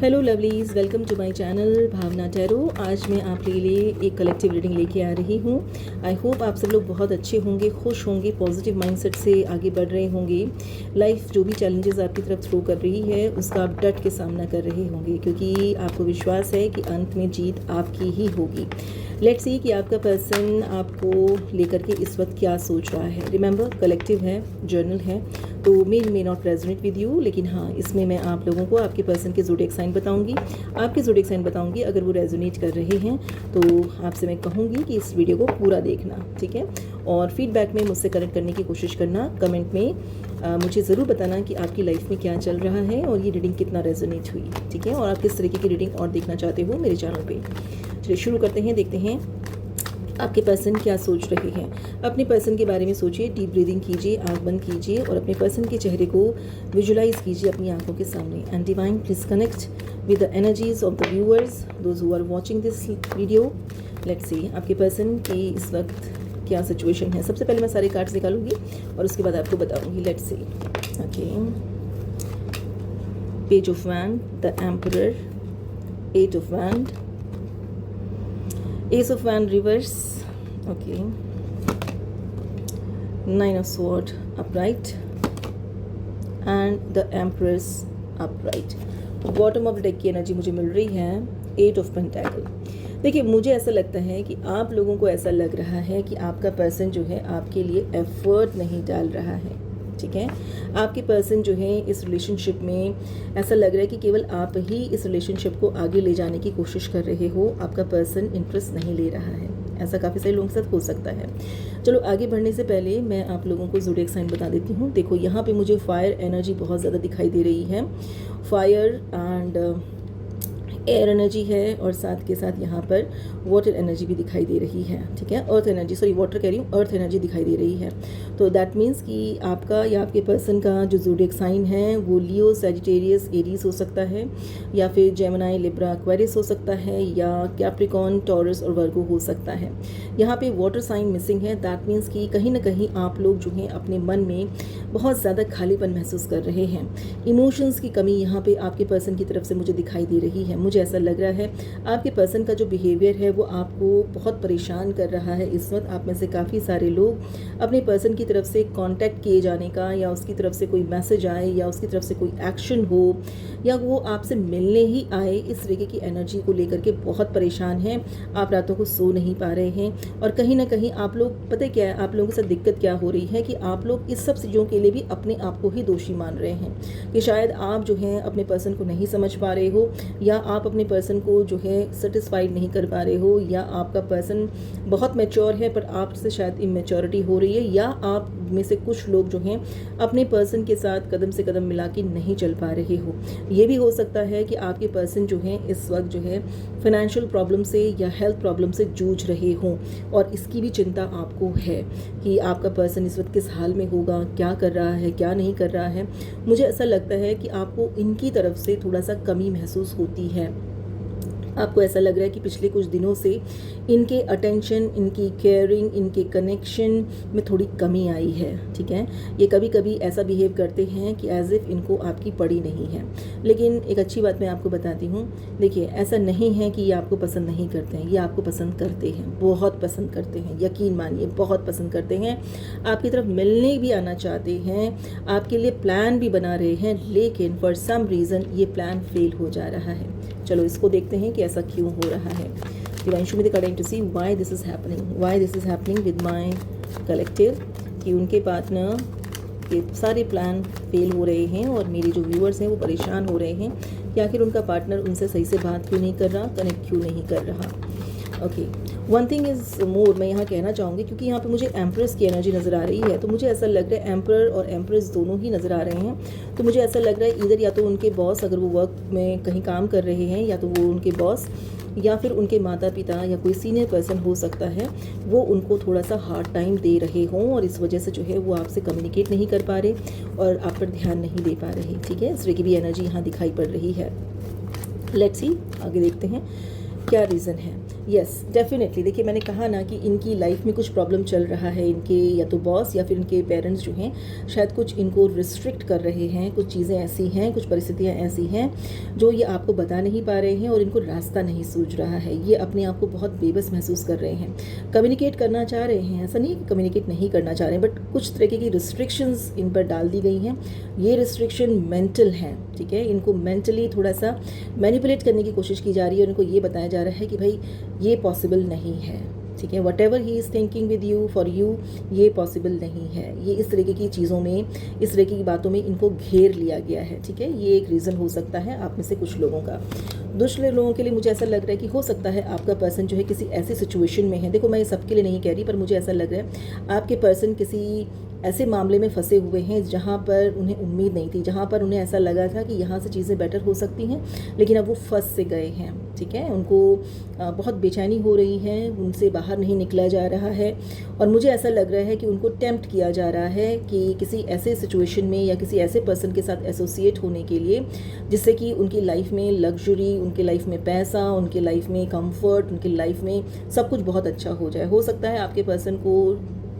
Hello lovelies, welcome to my channel Bhavna tarot. आज मैं आपके लिए एक कलेक्टिव रीडिंग लेके आ रही हूँ। आई होप आप सब लोग बहुत अच्छे होंगे, खुश होंगे, पॉजिटिव माइंडसेट से आगे बढ़ रहे होंगे। लाइफ जो भी चैलेंजेस आपकी तरफ थ्रो कर रही है उसका आप डट के सामना कर रहे होंगे, क्योंकि आपको विश्वास है कि अंत में जीत आपकी ही होगी। लेट्स सी कि आपका पर्सन आपको लेकर के इस वक्त क्या सोच रहा है। रिमेंबर, कलेक्टिव है, जर्नल है, तो may not resonate with you, लेकिन हाँ, इसमें मैं आप लोगों को आपके पर्सन के ज़ोडिएक साइन बताऊंगी, आपके ज़ोडिएक साइन बताऊंगी। अगर वो रेजोनेट कर रहे हैं तो आपसे मैं कहूँगी कि इस वीडियो को पूरा देखना, ठीक है। और फीडबैक में मुझसे कनेक्ट करने की कोशिश करना, कमेंट में मुझे ज़रूर बताना कि आपकी लाइफ में क्या चल रहा है और ये रीडिंग कितना रेजोनेट हुई, ठीक है। और आप किस तरीके की रीडिंग और देखना चाहते हो मेरे चैनल पर। चलिए शुरू करते हैं, देखते हैं आपके पर्सन क्या सोच रहे हैं। अपने पर्सन के बारे में सोचिए, डीप ब्रीदिंग कीजिए, आँख बंद कीजिए और अपने पर्सन के चेहरे को विजुलाइज कीजिए अपनी आंखों के सामने। And divine please connect with the energies of the viewers, those who are watching this video. Let's see आपके पर्सन की इस वक्त क्या सिचुएशन है। सबसे पहले मैं सारे कार्ड्स निकालूंगी और उसके बाद आपको बताऊंगी। Let's see. Okay, page of wand, the emperor, eight of wand, Ace of Wand reverse, okay, Nine of Sword upright and the Empress upright. Bottom of deck की एनर्जी मुझे मिल रही है, एट ऑफ पेंटाकल। देखिए, मुझे ऐसा लगता है कि आप लोगों को ऐसा लग रहा है कि आपका पर्सन जो है आपके लिए एफर्ट नहीं डाल रहा है, ठीक है। आपके पर्सन जो है इस रिलेशनशिप में ऐसा लग रहा है कि केवल आप ही इस रिलेशनशिप को आगे ले जाने की कोशिश कर रहे हो, आपका पर्सन इंटरेस्ट नहीं ले रहा है। ऐसा काफ़ी सारे लोगों के साथ हो सकता है। चलो आगे बढ़ने से पहले मैं आप लोगों को ज़ोडिएक साइन बता देती हूँ। देखो, यहाँ पे मुझे फायर एनर्जी बहुत ज़्यादा दिखाई दे रही है। फायर एंड एयर एनर्जी है और साथ के साथ यहाँ पर वाटर एनर्जी भी दिखाई दे रही है, ठीक है। अर्थ एनर्जी, सॉरी वाटर कह रही हूँ, अर्थ एनर्जी दिखाई दे रही है। तो दैट मीन्स कि आपका या आपके पर्सन का जो ज़ोडिएक साइन है वो लियो, सैजिटेरियस, एरीज हो सकता है, या फिर जेमिनी, लिब्रा, एक्वेरियस हो सकता है, या कैप्रिकॉर्न, टॉरस और वर्गो हो सकता है। यहाँ पे वाटर साइन मिसिंग है। दैट मीन्स कि कहीं ना कहीं आप लोग जो हैं अपने मन में बहुत ज़्यादा खालीपन महसूस कर रहे हैं। इमोशंस की कमी यहाँ पे आपके पर्सन की तरफ से मुझे दिखाई दे रही है। मुझे ऐसा लग रहा है आपके पर्सन का जो बिहेवियर है वो आपको बहुत परेशान कर रहा है। इस वक्त आप में से काफ़ी सारे लोग अपने पर्सन की तरफ से कांटेक्ट किए जाने का, या उसकी तरफ से कोई मैसेज आए, या उसकी तरफ से कोई एक्शन हो, या वो आपसे मिलने ही आए, इस तरीके की एनर्जी को लेकर के बहुत परेशान हैं। आप रातों को सो नहीं पा रहे हैं और कहीं ना कहीं आप लोग, पता क्या है आप लोगों के साथ दिक्कत क्या हो रही है कि आप लोग इस सब चीज़ों के लिए भी अपने आप को ही दोषी मान रहे हैं कि शायद आप जो हैं अपने पर्सन को नहीं समझ पा रहे हो, या आप अपने पर्सन को जो है सेटिस्फाइड नहीं कर पा रहे हो, या आपका पर्सन बहुत मैच्योर है पर आपसे शायद इमेच्योरिटी हो रही है, या आप में से कुछ लोग जो हैं अपने पर्सन के साथ कदम से कदम मिला के नहीं चल पा रहे हो। ये भी हो सकता है कि आपके पर्सन जो हैं इस वक्त जो है फाइनेंशियल प्रॉब्लम से या हेल्थ प्रॉब्लम से जूझ रहे हों, और इसकी भी चिंता आपको है कि आपका पर्सन इस वक्त किस हाल में होगा, क्या कर रहा है, क्या नहीं कर रहा है। मुझे ऐसा लगता है कि आपको इनकी तरफ से थोड़ा सा कमी महसूस होती है। आपको ऐसा लग रहा है कि पिछले कुछ दिनों से इनके अटेंशन, इनकी केयरिंग, इनके कनेक्शन में थोड़ी कमी आई है, ठीक है। ये कभी कभी ऐसा बिहेव करते हैं कि एज इफ़ इनको आपकी पड़ी नहीं है। लेकिन एक अच्छी बात मैं आपको बताती हूँ, देखिए ऐसा नहीं है कि ये आपको पसंद नहीं करते हैं, ये आपको पसंद करते हैं, बहुत पसंद करते हैं, यकीन मानिए बहुत पसंद करते हैं। आपकी तरफ मिलने भी आना चाहते हैं, आपके लिए प्लान भी बना रहे हैं, लेकिन फॉर सम रीज़न ये प्लान फेल हो जा रहा है। चलो इसको देखते हैं कि ऐसा क्यों हो रहा है। Divine show me the card to see why this is happening with my collective, कि उनके पार्टनर के सारे प्लान फेल हो रहे हैं और मेरे जो व्यूअर्स हैं वो परेशान हो रहे हैं कि आखिर उनका पार्टनर उनसे सही से बात क्यों नहीं कर रहा, कनेक्ट क्यों नहीं कर रहा। Okay, one thing is more मैं यहाँ कहना चाहूँगी, क्योंकि यहाँ पे मुझे एम्प्रेस की एनर्जी नज़र आ रही है, तो मुझे ऐसा लग रहा है एम्पर और एम्प्रेस दोनों ही नज़र आ रहे हैं। तो मुझे ऐसा लग रहा है इधर या तो उनके बॉस, अगर वो वर्क में कहीं काम कर रहे हैं, या तो वो उनके बॉस, या फिर उनके माता पिता या कोई सीनियर पर्सन हो सकता है, वो उनको थोड़ा सा हार्ड टाइम दे रहे हों और इस वजह से जो है वो आपसे कम्युनिकेट नहीं कर पा रहे और आप पर ध्यान नहीं दे पा रहे, ठीक है। इस तरह की भी एनर्जी यहाँ दिखाई पड़ रही है। लेट्स सी, आगे देखते हैं क्या रीज़न है। Yes definitely. देखिए मैंने कहा ना कि इनकी लाइफ में कुछ प्रॉब्लम चल रहा है, इनके या तो बॉस या फिर इनके पेरेंट्स जो हैं शायद कुछ इनको रिस्ट्रिक्ट कर रहे हैं, कुछ चीज़ें ऐसी हैं, कुछ परिस्थितियां ऐसी हैं जो ये आपको बता नहीं पा रहे हैं और इनको रास्ता नहीं सूझ रहा है। ये अपने आप को बहुत बेबस महसूस कर रहे हैं, कम्युनिकेट करना चाह रहे हैं, ऐसा नहीं कि कम्युनिकेट नहीं करना चाह रहे हैं, बट कुछ तरीके की रिस्ट्रिक्शंस इन पर डाल दी गई हैं। ये रिस्ट्रिक्शन मेंटल हैं, ठीक है। इनको मेंटली थोड़ा सा मैनिपुलेट करने की कोशिश की जा रही है और इनको ये बताया जा रहा है कि भाई ये पॉसिबल नहीं है, ठीक है। What ever he is thinking with you for you, ये पॉसिबल नहीं है। ये इस तरीके की चीज़ों में, इस तरीके की बातों में इनको घेर लिया गया है, ठीक है। ये एक रीज़न हो सकता है आप में से कुछ लोगों का। दूसरे लोगों के लिए मुझे ऐसा लग रहा है कि हो सकता है आपका पर्सन जो है किसी ऐसी सिचुएशन में है, देखो मैं सबके लिए नहीं कह रही, पर मुझे ऐसा लग रहा है आपके पर्सन किसी ऐसे मामले में फंसे हुए हैं जहाँ पर उन्हें उम्मीद नहीं थी, जहाँ पर उन्हें ऐसा लगा था कि यहाँ से चीज़ें बेटर हो सकती हैं, लेकिन अब वो फंस से गए हैं, ठीक है। उनको बहुत बेचैनी हो रही है, उनसे बाहर नहीं निकला जा रहा है और मुझे ऐसा लग रहा है कि उनको टेम्प्ट किया जा रहा है कि किसी ऐसे सिचुएशन में या किसी ऐसे पर्सन के साथ एसोसिएट होने के लिए जिससे कि उनकी लाइफ में लग्जरी, उनकी लाइफ में पैसा, उनकी लाइफ में कंफर्ट, उनकी लाइफ में सब कुछ बहुत अच्छा हो जाए। हो सकता है आपके पर्सन को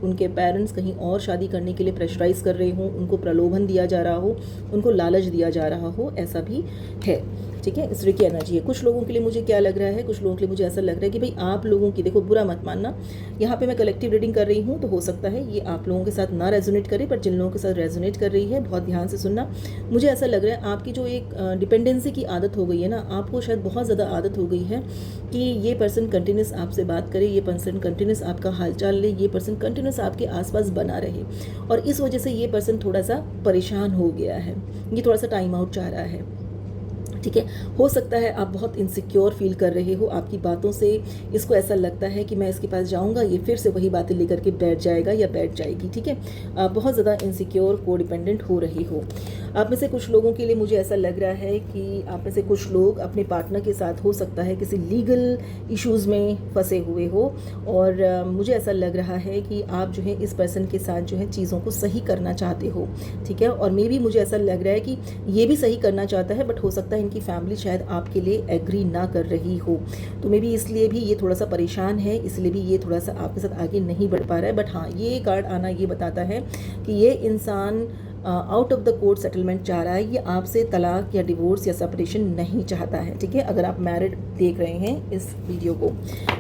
उनके पेरेंट्स कहीं और शादी करने के लिए प्रेशराइज कर रहे हों, उनको प्रलोभन दिया जा रहा हो, उनको लालच दिया जा रहा हो, ऐसा भी है, ठीक है। इस तरह की एनर्जी है। कुछ लोगों के लिए मुझे क्या लग रहा है, कुछ लोगों के लिए मुझे ऐसा लग रहा है कि भाई आप लोगों की, देखो बुरा मत मानना, यहाँ पे मैं कलेक्टिव रीडिंग कर रही हूँ तो हो सकता है ये आप लोगों के साथ ना रेजोनेट करे, पर जिन लोगों के साथ रेजोनेट कर रही है बहुत ध्यान से सुनना। मुझे ऐसा लग रहा है आपकी जो एक डिपेंडेंसी की आदत हो गई है ना, आपको शायद बहुत ज़्यादा आदत हो गई है कि ये पर्सन कंटिन्यूस आपसे बात करे, ये पर्सन कंटिन्यूस आपका हालचाल ले, ये पर्सन कंटिन्यूस आपके आसपास बना रहे और इस वजह से ये पर्सन थोड़ा सा परेशान हो गया है, ये थोड़ा सा टाइम आउट चाह रहा है, ठीक है। हो सकता है आप बहुत इनसिक्योर फील कर रहे हो, आपकी बातों से इसको ऐसा लगता है कि मैं इसके पास जाऊंगा ये फिर से वही बातें लेकर के बैठ जाएगा या बैठ जाएगी, ठीक है। आप बहुत ज़्यादा इनसिक्योर, को डिपेंडेंट हो रही हो। आप में से कुछ लोगों के लिए मुझे ऐसा लग रहा है कि आप में से कुछ लोग अपने पार्टनर के साथ हो सकता है किसी लीगल इश्यूज़ में फंसे हुए हो और मुझे ऐसा लग रहा है कि आप जो है इस पर्सन के साथ जो है चीज़ों को सही करना चाहते हो, ठीक है। और मे भी मुझे ऐसा लग रहा है कि ये भी सही करना चाहता है, बट हो सकता है इनकी फैमिली शायद आपके लिए एग्री ना कर रही हो, तो मे बी इसलिए भी ये थोड़ा सा परेशान है, इसलिए भी ये थोड़ा सा आपके साथ आगे नहीं बढ़ पा रहा है। बट हाँ, ये कार्ड आना ये बताता है कि ये इंसान out of the court settlement चाह रहा है, ये आपसे तलाक या डिवोर्स या सेपरेशन नहीं चाहता है, ठीक है। अगर आप मैरिड देख रहे हैं इस वीडियो को,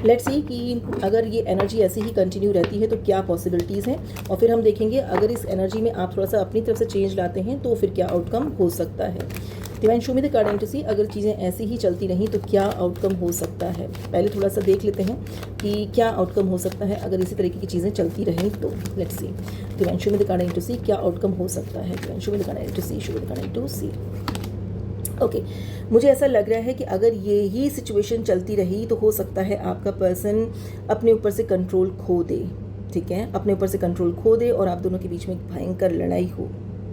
लेट्स सी कि अगर ये एनर्जी ऐसी ही कंटिन्यू रहती है तो क्या पॉसिबिलिटीज़ हैं, और फिर हम देखेंगे अगर इस एनर्जी में आप थोड़ा सा अपनी तरफ से चेंज लाते हैं तो फिर क्या आउटकम हो सकता है। Divine show me the card and सी, अगर चीज़ें ऐसी ही चलती रहीं तो क्या आउटकम हो सकता है। पहले थोड़ा सा देख लेते हैं कि क्या आउटकम हो सकता है अगर इसी तरीके की चीज़ें चलती रहें तो। Let's see divine show me the card and see, क्या आउटकम हो सकता है। Divine show me the card and see, show me the card and see. Okay, मुझे ऐसा लग रहा है कि अगर ये ही सिचुएशन चलती रही तो हो सकता है आपका पर्सन अपने ऊपर से कंट्रोल खो दे, ठीक है, अपने ऊपर से कंट्रोल खो दे और आप दोनों के बीच में एक भयंकर लड़ाई हो,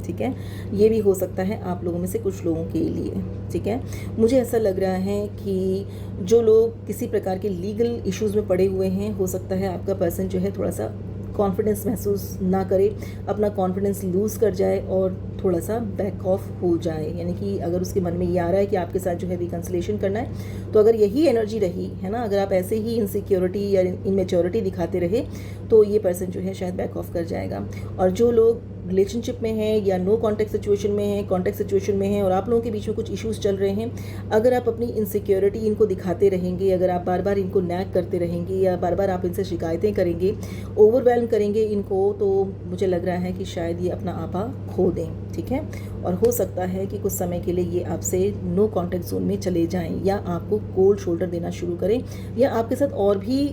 ठीक है। ये भी हो सकता है आप लोगों में से कुछ लोगों के लिए, ठीक है। मुझे ऐसा लग रहा है कि जो लोग किसी प्रकार के लीगल इश्यूज़ में पड़े हुए हैं, हो सकता है आपका पर्सन जो है थोड़ा सा कॉन्फिडेंस महसूस ना करे, अपना कॉन्फिडेंस लूज़ कर जाए और थोड़ा सा बैक ऑफ हो जाए। यानी कि अगर उसके मन में ये आ रहा है कि आपके साथ जो है रिकन्सिलेशन करना है, तो अगर यही एनर्जी रही है ना, अगर आप ऐसे ही इनसिक्योरिटी या इनमेच्योरिटी दिखाते रहे तो ये पर्सन जो है शायद बैक ऑफ कर जाएगा। और जो लोग रिलेशनशिप में हैं या नो कॉन्टैक्ट सिचुएशन में हैं, कॉन्टैक्ट सिचुएशन में हैं और आप लोगों के बीच में कुछ इश्यूज़ चल रहे हैं, अगर आप अपनी इनसिक्योरिटी इनको दिखाते रहेंगे, अगर आप बार बार इनको नैग करते रहेंगे या बार बार आप इनसे शिकायतें करेंगे, ओवरवेल्म करेंगे इनको, तो मुझे लग रहा है कि शायद ये अपना आपा खो दें, ठीक है। और हो सकता है कि कुछ समय के लिए ये आपसे नो कॉन्टैक्ट जोन में चले जाएं या आपको कोल्ड शोल्डर देना शुरू करें या आपके साथ और भी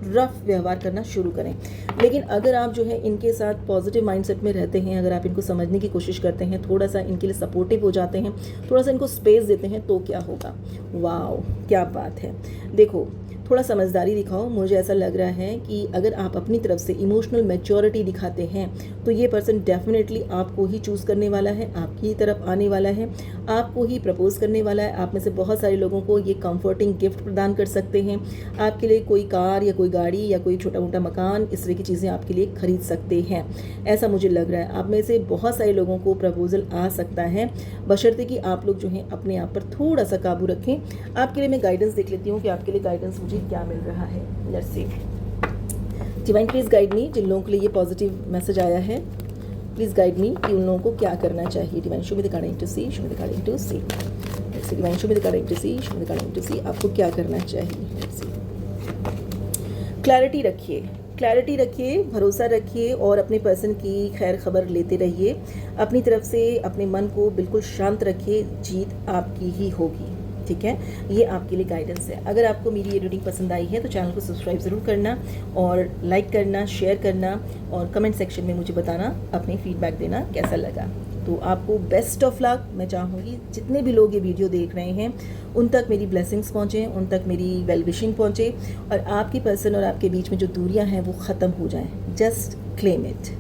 रफ व्यवहार करना शुरू करें। लेकिन अगर आप जो है इनके साथ पॉजिटिव माइंडसेट में रहते हैं, अगर आप इनको समझने की कोशिश करते हैं, थोड़ा सा इनके लिए सपोर्टिव हो जाते हैं, थोड़ा सा इनको स्पेस देते हैं, तो क्या होगा। वाओ, क्या बात है। देखो, थोड़ा समझदारी दिखाओ। मुझे ऐसा लग रहा है कि अगर आप अपनी तरफ से इमोशनल मैच्योरिटी दिखाते हैं तो ये पर्सन डेफिनेटली आपको ही चूज़ करने वाला है, आपकी तरफ आने वाला है, आपको ही प्रपोज करने वाला है। आप में से बहुत सारे लोगों को ये कंफर्टिंग गिफ्ट प्रदान कर सकते हैं। आपके लिए कोई कार या कोई गाड़ी या कोई छोटा मोटा मकान, इस तरह की चीज़ें आपके लिए खरीद सकते हैं, ऐसा मुझे लग रहा है। आप में से बहुत सारे लोगों को प्रपोजल आ सकता है, बशर्ते कि आप लोग जो हैं अपने आप पर थोड़ा सा काबू रखें। आपके लिए मैं गाइडेंस देख लेती हूँ कि आपके लिए गाइडेंस मुझे मुझे क्या मिल रहा है। Let's see. Divine please guide me, जिन लोगों के लिए ये पॉजिटिव मैसेज आया है प्लीज़ गाइड मी कि उन लोगों को क्या करना चाहिए। Divine show me the card I need to see, show me the card I need to see. Let's see. Divine show me the card I need to see, show me the card I need to see. आपको क्या करना चाहिए। Let's see. Clarity रखिए, clarity रखिए, भरोसा रखिए और अपने पर्सन की खैर खबर लेते रहिए। अपनी तरफ से अपने मन को बिल्कुल शांत रखिए, जीत आपकी ही होगी। ठीक है, ये आपके लिए गाइडेंस है। अगर आपको मेरी ये रीडिंग पसंद आई है तो चैनल को सब्सक्राइब ज़रूर करना और लाइक करना, शेयर करना और कमेंट सेक्शन में मुझे बताना, अपनी फीडबैक देना कैसा लगा। तो आपको बेस्ट ऑफ लक। मैं चाहूँगी जितने भी लोग ये वीडियो देख रहे हैं उन तक मेरी ब्लेसिंग्स पहुँचें, उन तक मेरी वेल विशिंग पहुँचे और आपके पर्सन और आपके बीच में जो दूरियां हैं वो ख़त्म हो जाएं। Just claim it.